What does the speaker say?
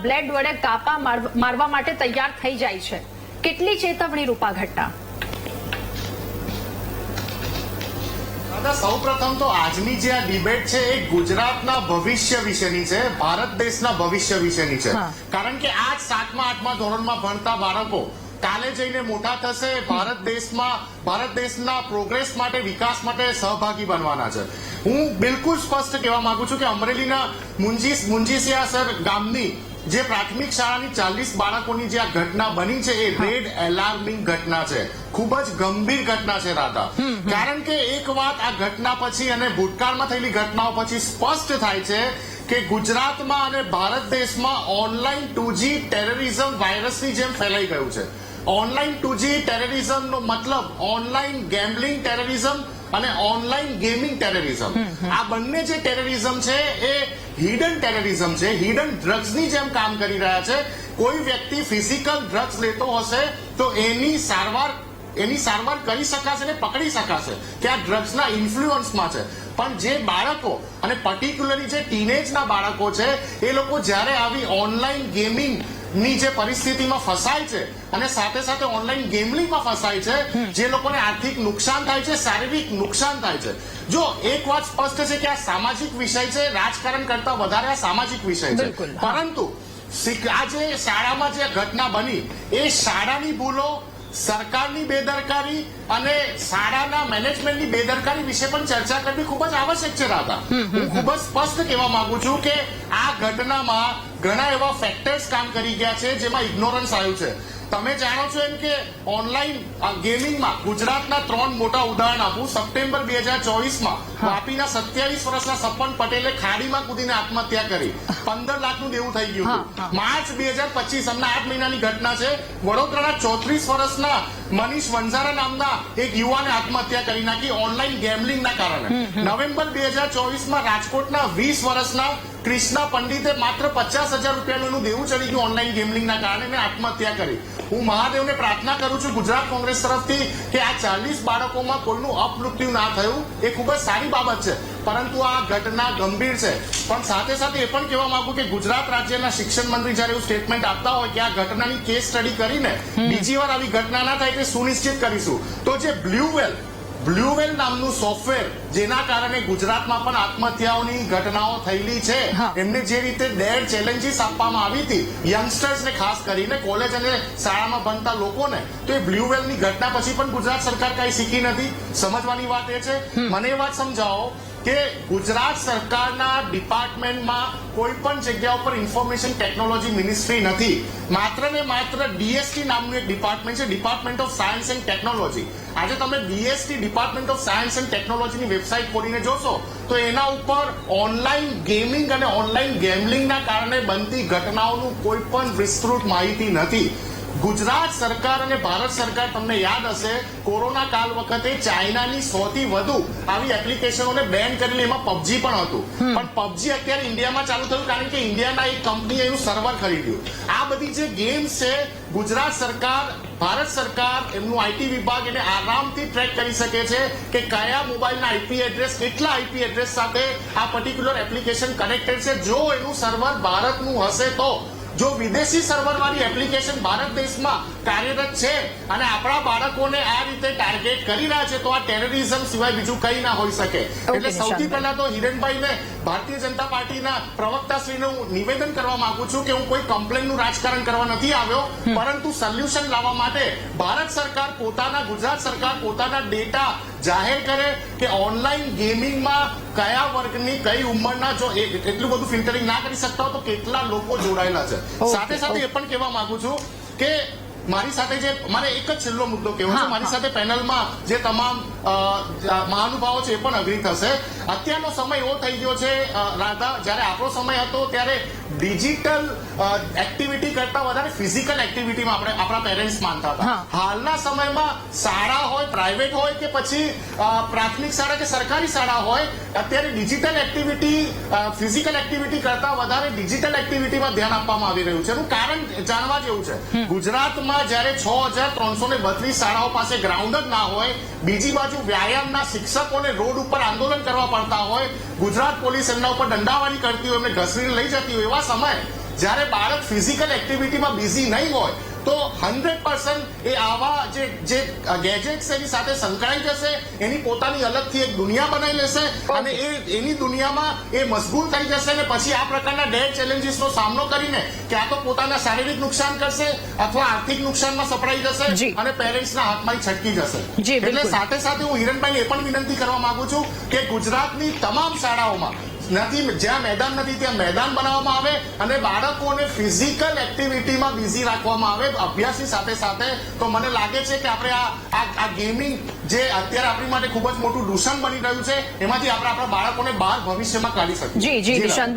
Blade વડે કાપા મારવા માટે તૈયાર થઈ જાય છે. કેટલી ચેતવણી રૂપા ઘટના? સૌપ્રથમ તો આજની જે આ ડિબેટ છે એ ગુજરાતના ભવિષ્ય વિશેની છે, ભારત દેશના ભવિષ્ય વિશેની છે. કારણ કે આજ 7મા 8મા ધોરણમાં ભણતા બાળકો કાલે જઈને મોટા થશે, ભારત દેશના પ્રોગ્રેસ માટે, વિકાસ માટે સહભાગી બનવાના છે. હું બિલકુલ સ્પષ્ટ કહેવા માંગુ છું કે અમરેલીના મુંજીસિયાસર ગામની જે પ્રાથમિક શાળાની 40 બાળકોની જે આ ઘટના બની છે એ રેડ એલાર્મિંગ ઘટના છે, ખૂબ જ ગંભીર ઘટના છે રાધા. કારણ કે એક વાત આ ઘટના પછી અને ભૂતકાળમાં થયેલી ઘટનાઓ પછી સ્પષ્ટ થાય છે કે ગુજરાતમાં અને ભારત દેશમાં ઓનલાઈન 2G ટેરરિઝમ વાયરસની જેમ ફેલાઈ ગયું છે. ઓનલાઈન 2G ટેરરિઝમનો મતલબ ઓનલાઈન ગેમ્બલિંગ ટેરરિઝમ અને ઓનલાઈન ગેમિંગ ટેરરિઝમ. આ બંને જે ટેરરિઝમ છે એ હિડન ટેરરિઝમ છે, હિડન ડ્રગ્સની જેમ કામ કરી રહ્યા છે. કોઈ વ્યક્તિ ફિઝિકલ ડ્રગ્સ લેતો હશે તો એની સારવાર કરી શકાશે ને પકડી શકાશે કે આ ડ્રગ્સના ઇન્ફ્લુઅન્સમાં છે. પણ જે બાળકો અને પર્ટિક્યુલરલી જે ટીનેજના બાળકો છે એ લોકો જ્યારે આવી ઓનલાઈન ગેમિંગ ની જે પરિસ્થિતિમાં ફસાય છે અને સાથે સાથે ઓનલાઈન ગેમલિંગમાં ફસાય છે, જે લોકોને આર્થિક નુકસાન થાય છે, શારીરિક નુકસાન થાય છે. જો એક વાત સ્પષ્ટ છે કે આ સામાજિક વિષય છે, રાજકારણ કરતા વધારે આ સામાજિક વિષય છે. પરંતુ આ જે શાળામાં જે ઘટના બની એ શાળાની ભૂલો, સરકારની બેદરકારી અને શાળાના મેનેજમેન્ટની બેદરકારી વિશે પણ ચર્ચા કરવી ખૂબ જ આવશ્યક છે રાધા. હું ખૂબ જ સ્પષ્ટ કહેવા માંગુ છું કે આ ઘટનામાં ઘણા એવા ફેક્ટર્સ કામ કરી ગયા છે જેમાં ઇગ્નોરન્સ આવ્યું છે. તમે જાણો છો એમ કે ઓનલાઈન ગેમિંગમાં ગુજરાતના 3 મોટા ઉદાહરણ આપું. સપ્ટેમ્બર 2024માં વાપીના 27 વર્ષના સપન પટેલે ખાડીમાં કૂદીને આત્મહત્યા કરી, 15 લાખનું દેવું થઈ ગયું હતું. માર્ચ 2025 હમણાં 8 મહિનાની ઘટના છે, વડોદરાના 34 વર્ષના મનીષ વંજારા નામના એક યુવાને આત્મહત્યા કરી નાખી ઓનલાઈન ગેમલિંગના કારણે. નવેમ્બર 2024માં રાજકોટના 20 વર્ષના કૃષ્ણા પંડિતે માત્ર 50,000 રૂપિયાનું દેવું ચડી ગયું ઓનલાઈન ગેમલિંગના કારણે આત્મહત્યા કરી. હું મહાદેવને પ્રાર્થના કરું છું ગુજરાત કોંગ્રેસ તરફથી કે આ 40 બાળકોમાં કોઈનું અપમૃત્યુ ના થયું એ ખૂબ જ સારી બાબત છે. પરંતુ આ ઘટના ગંભીર છે. પણ સાથે સાથે એ પણ કહેવા માંગુ કે ગુજરાત રાજ્યના શિક્ષણ મંત્રી જયારે એવું સ્ટેટમેન્ટ આપતા હોય કે આ ઘટનાની કેસ સ્ટડી કરીને બીજી વાર આવી ઘટના ના થાય તે સુનિશ્ચિત કરીશું. તો જે બ્લુવેલ નામનું સોફ્ટવેર જેના કારણે ગુજરાતમાં પણ આત્મહત્યાઓની ઘટનાઓ થયેલી છે, એમને જે રીતે ડેર ચેલેન્જીસ આપવામાં આવી હતી યંગસ્ટર્સને, ખાસ કરીને કોલેજ અને શાળામાં ભણતા લોકોને, તો એ બ્લુવેલની ઘટના પછી પણ ગુજરાત સરકાર કઈ શીખી નથી. સમજવાની વાત એ છે, મને એ વાત સમજાવો કે ગુજરાત સરકારના ડિપાર્ટમેન્ટમાં કોઈ પણ જગ્યા ઉપર ઇન્ફોર્મેશન ટેકનોલોજી મિનિસ્ટ્રી નથી. માત્ર ને માત્ર ડીએસટી નામનું એક ડિપાર્ટમેન્ટ છે, department of science and technology. આજે તમે DST department of science and ટેકનોલોજીની વેબસાઇટ ખોલીને જોશો તો એના ઉપર ઓનલાઈન ગેમિંગ અને ઓનલાઈન ગેમલિંગના કારણે બનતી ઘટનાઓનું કોઈ પણ વિસ્તૃત માહિતી નથી. ગુજરાત સરકાર અને ભારત સરકાર, તમને યાદ હશે, કોરોના કાળ વખતે ચાઇનાની 100થી વધુ આવી એપ્લિકેશનોને બેન કરેલી, એમાં પબજી પણ હતું. પણ પબજી અત્યારે ઇન્ડિયામાં ચાલુ થયું કારણ કે ઇન્ડિયાના એક કંપનીએ એનું સર્વર ખરીદ્યું. આ બધી જે ગેમ્સ છે ગુજરાત સરકાર, ભારત સરકાર, એમનું આઈટી વિભાગ એને આરામથી ટ્રેક કરી શકે છે કે કયા મોબાઈલના આઈપી એડ્રેસ, કેટલા આઈપી એડ્રેસ સાથે આ પર્ટિક્યુલર એપ્લિકેશન કનેક્ટેડ છે. જો એનું સર્વર ભારતનું હશે તો, જો વિદેશી સર્વર વાળી એપ્લિકેશન ભારત દેશમાં કાર્યરત છે અને આપણા બાળકોને આ રીતે ટાર્ગેટ કરી રહ્યા છે તો આ ટેરરિઝમ સિવાય બીજું કંઈ ના હોઈ શકે. એટલે સૌથી પહેલા તો હિરેનભાઈને, ભારતીય જનતા પાર્ટીના પ્રવક્તાશ્રીને હું નિવેદન કરવા માંગુ છું કે હું કોઈ કમ્પ્લેનનું રાજકારણ કરવા નથી આવ્યો, પરંતુ સોલ્યુશન લાવવા માટે ભારત સરકાર ગુજરાત સરકાર પોતાના ડેટા જાહેર કરે કે ઓનલાઈન ગેમિંગમાં કયા વર્ગની, કઈ ઉંમરના, જો એટલું બધું ફિલ્ટરિંગ ના કરી શકતા હોય તો કેટલા લોકો જોડાયેલા છે. સાથે સાથે એ પણ કહેવા માંગુ છું કે મારી સાથે જે, મારે એક જ છેલ્લો મુદ્દો કહેવો છે, મારી સાથે પેનલમાં જે તમામ મહાનુભાવો છે એ પણ અગ્રી થશે. અત્યારનો સમય એવો થઈ ગયો છે રાધા, જયારે આપણો સમય હતો ત્યારે ડિજિટલ એક્ટિવિટી કરતા વધારે ફિઝિકલ એક્ટિવિટીમાં આપણા પેરેન્ટ્સ માનતા હતા. હાલના સમયમાં શાળા હોય, પ્રાઇવેટ હોય કે પછી પ્રાથમિક શાળા કે સરકારી શાળા હોય, અત્યારે ડિજિટલ એક્ટિવિટી, ફિઝિકલ એક્ટિવિટી કરતા વધારે ડિજિટલ એક્ટિવિટીમાં ધ્યાન આપવામાં આવી રહ્યું છે. એનું કારણ જાણવા જેવું છે. ગુજરાતમાં જયારે 6,332 શાળાઓ પાસે ગ્રાઉન્ડ જ ના હોય, બીજી બાજુ વ્યાયામના શિક્ષકોને રોડ ઉપર આંદોલન કરવા પડતા હોય, ગુજરાત પોલીસ એમના ઉપર દંડાવાળી કરતી હોય, એમને ઘસડીને લઈ જતી હોય, એવા સમય જ્યારે બાળક ફિઝિકલ એક્ટિવિટીમાં બિઝી નહીં હોય તો 100% એ આવા જે ગેજેટ્સ એની સાથે સંકળાઈ જશે, એની પોતાની અલગથી એક દુનિયા બનાવી લેશે અને એની દુનિયામાં એ મશગુલ થઈ જશે અને પછી આ પ્રકારના ડેડ ચેલેન્જીસનો સામનો કરીને ક્યાં તો પોતાના શારીરિક નુકસાન કરશે અથવા આર્થિક નુકસાનમાં સપડાઈ જશે જી. અને પેરેન્ટ્સના હાથમાં છટકી જશે. જી, બિલકુલ. એટલે સાથે સાથે હું હિરણભાઈને એ પણ વિનંતી કરવા માંગુ છું કે ગુજરાતની તમામ શાળાઓમાં જ્યાં મેદાન નથી ત્યાં મેદાન બનાવવામાં આવે અને બાળકોને ફિઝિકલ એક્ટિવિટીમાં બિઝી રાખવામાં આવે અભ્યાસની સાથે સાથે. તો મને લાગે છે કે આપણે આ ગેમિંગ જે અત્યારે આપણી માટે ખૂબ જ મોટું દૂષણ બની રહ્યું છે એમાંથી આપણે આપણા બાળકોને બહાર ભવિષ્યમાં કાઢી શકીએ. જી નિશાંત